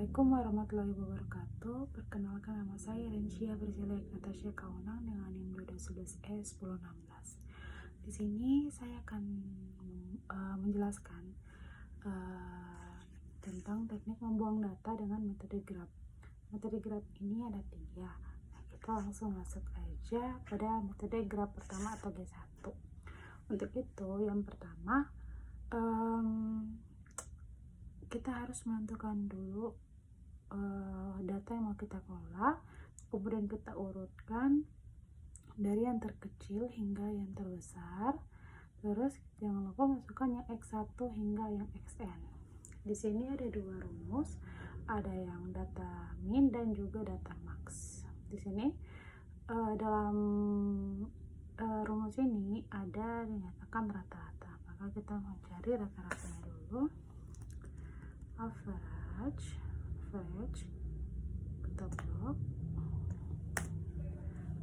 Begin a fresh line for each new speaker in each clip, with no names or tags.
Assalamualaikum warahmatullahi wabarakatuh. Perkenalkan, nama saya Rensia Berzela Natasha Kaunang dengan NIM 211E1016. Di sini saya akan menjelaskan tentang teknik membuang data dengan metode grab. Metode grab ini ada 3. Nah, kita langsung masuk aja pada metode grab pertama atau G1. Untuk itu, yang pertama kita harus menentukan dulu data yang mau kita kelola, kemudian kita urutkan dari yang terkecil hingga yang terbesar. Terus jangan lupa masukkan yang X1 hingga yang XN. Di sini ada 2 rumus, ada yang data min dan juga data max. Di sini dalam rumus ini ada dinyatakan rata-rata, maka kita mencari rata-ratanya dulu. Average kita blok,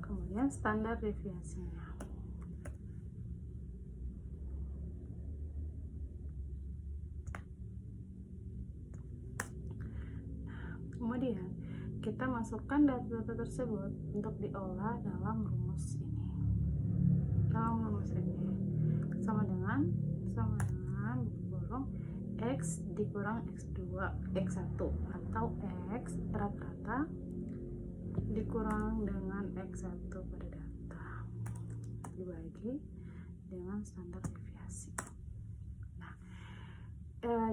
kemudian standar deviasinya. Kemudian kita masukkan data-data tersebut untuk diolah dalam rumus ini. Sama dengan kurung X dikurang X2 X1 atau X rata-rata dikurang dengan X1 pada data dibagi dengan standar deviasi. Nah,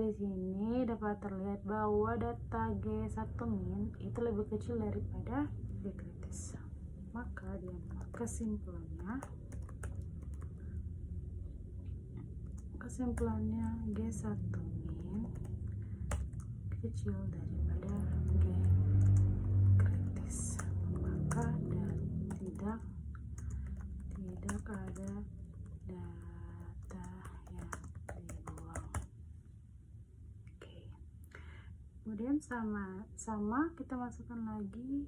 di sini dapat terlihat bahwa data G1 min itu lebih kecil daripada G kritis. Maka kesimpulannya G1 min kecil daripada G kritis, maka tidak ada data yang dibuang. Kemudian sama kita masukkan lagi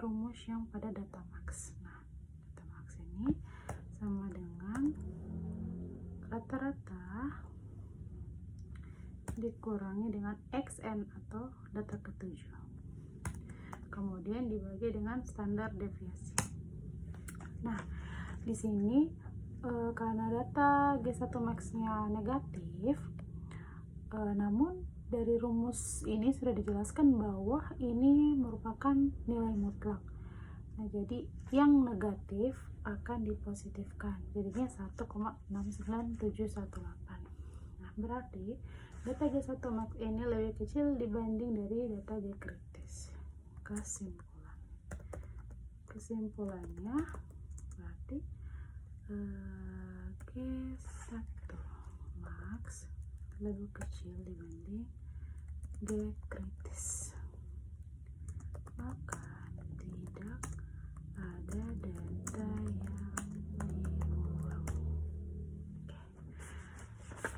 rumus yang pada data max. Nah, data max ini sama dengan rata-rata dikurangi dengan XN atau data ketujuh, kemudian dibagi dengan standar deviasi. Nah, di sini karena data G1 max-nya negatif, namun dari rumus ini sudah dijelaskan bahwa ini merupakan nilai mutlak. Nah, jadi yang negatif akan dipositifkan, jadinya 1,69718. Nah, berarti data G1 max ini lebih kecil dibanding dari data G kritis. Kesimpulannya berarti G1 max lebih kecil dibanding G kritis, maka tidak ada data yang dibuang.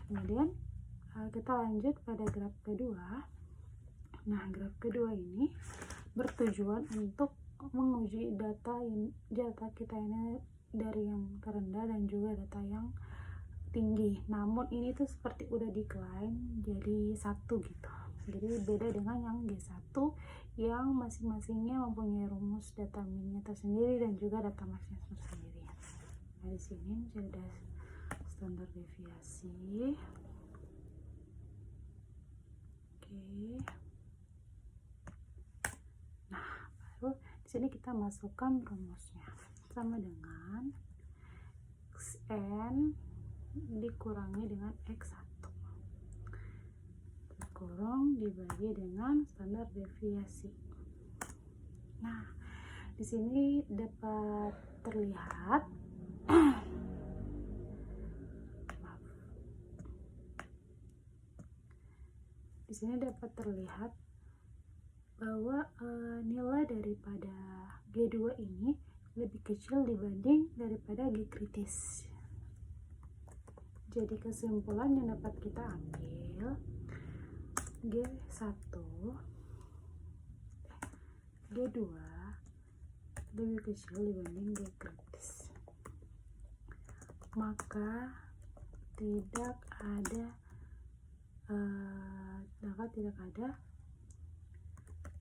Kemudian kita lanjut pada graf kedua. Nah, graf kedua ini bertujuan untuk menguji data kita ini dari yang terendah dan juga data yang tinggi. Namun ini tuh seperti udah decline jadi 1 gitu. Jadi beda dengan yang G1 yang masing-masingnya mempunyai rumus data minnya tersendiri dan juga data maxnya tersendiri. Nah, di sini sudah standar deviasi. Nah, baru di sini kita masukkan rumusnya sama dengan XN dikurangi dengan X1 kurang dibagi dengan standar deviasi. Nah, di sini dapat terlihat bahwa nilai daripada G2 ini lebih kecil dibanding daripada G kritis. Jadi kesimpulan yang dapat kita ambil, G2 lebih kecil dibanding G kritis, maka tidak ada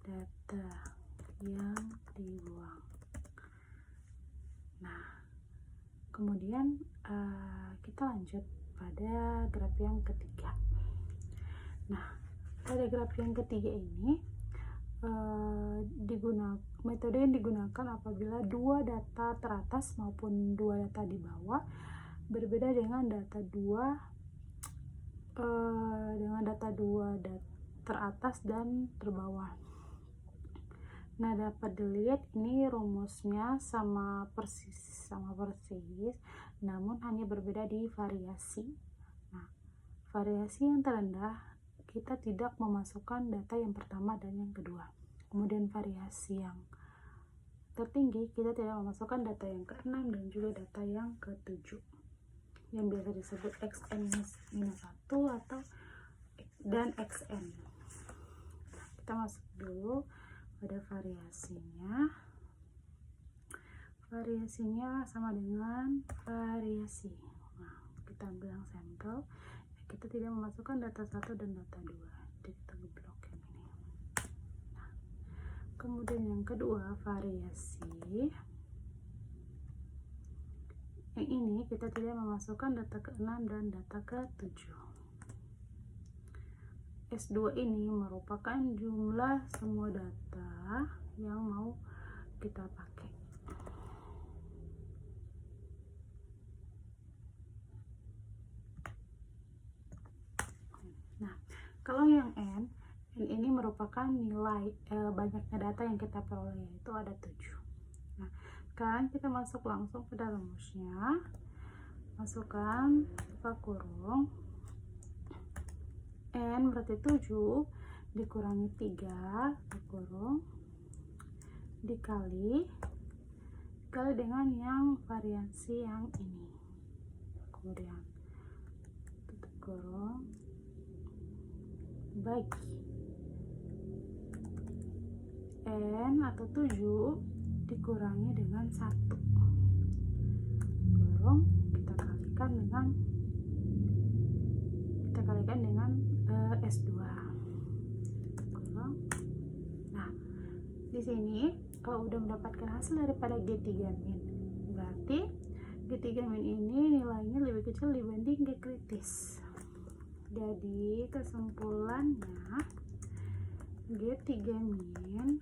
data yang dibuang. Nah, kemudian kita lanjut pada graf yang ketiga. Nah, pada graf yang ketiga ini metode yang digunakan apabila dua data teratas maupun dua data di bawah berbeda dengan data dua teratas dan terbawah. Nah, dapat dilihat ini rumusnya sama persis, namun hanya berbeda di variasi. Nah, variasi yang terendah kita tidak memasukkan data yang pertama dan yang kedua. Kemudian variasi yang tertinggi kita tidak memasukkan data yang ke-6 dan juga data yang ke-7, yang biasa disebut xn-1 atau dan xn. Kita masuk dulu pada variasinya. Variasinya sama dengan variasi. Nah, kita ambil yang sampel. Kita tidak memasukkan data 1 dan data 2. Jadi kita blok yang ini. Nah, kemudian yang kedua, variasi. Yang ini kita tidak memasukkan data ke-6 dan data ke-7. S2 ini merupakan jumlah semua data yang mau kita pakai. Nah, kalau yang N ini merupakan nilai banyaknya data yang kita peroleh, yaitu ada 7. Nah, sekarang kita masuk langsung pada rumusnya. Masukkan buka kurung, N berarti 7 dikurangi 3 kurung dikali dengan yang variasi yang ini. Kemudian tutup kurung bagi N atau 7 dikurangi dengan 1 kurung kita kalikan dengan S2 kurung. Nah, di sini kalau udah mendapatkan hasil daripada G3 min, berarti G3 min ini nilainya lebih kecil dibanding G kritis. Jadi kesimpulannya G3 min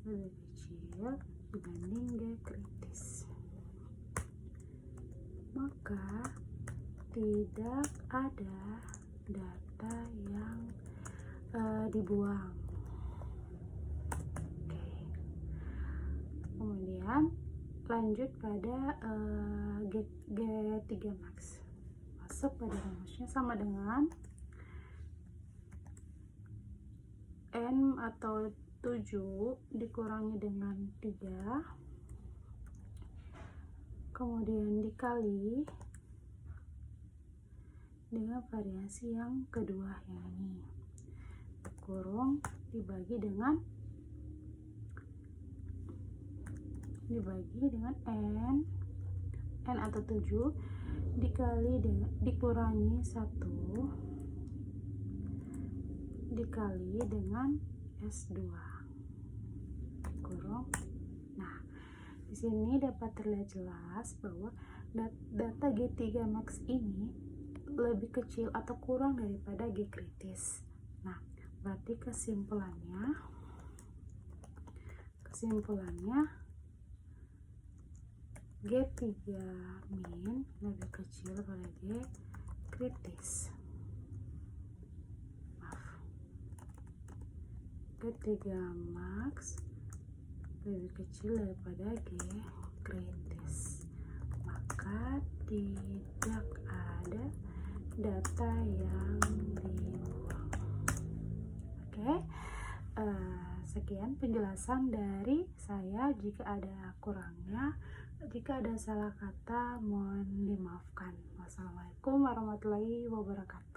lebih kecil dibanding G kritis. Maka tidak ada data yang dibuang. Oke. Kemudian lanjut pada G3 max. Masuk pada rumusnya sama dengan N atau 7 dikurangi dengan 3, kemudian dikali dengan variasi yang kedua yang ini, kurung dibagi dengan N atau 7 dikurangi 1 dikali dengan S2 kurung. Nah, di sini dapat terlihat jelas bahwa data G3 max ini lebih kecil atau kurang daripada G kritis. Nah, berarti kesimpulannya G3 min lebih kecil pada G kritis. G3 max lebih kecil daripada G kritis. Maka tidak ada data yang dibuang. Oke, sekian penjelasan dari saya. Jika ada kurangnya, jika ada salah kata, mohon dimaafkan. Wassalamualaikum warahmatullahi wabarakatuh.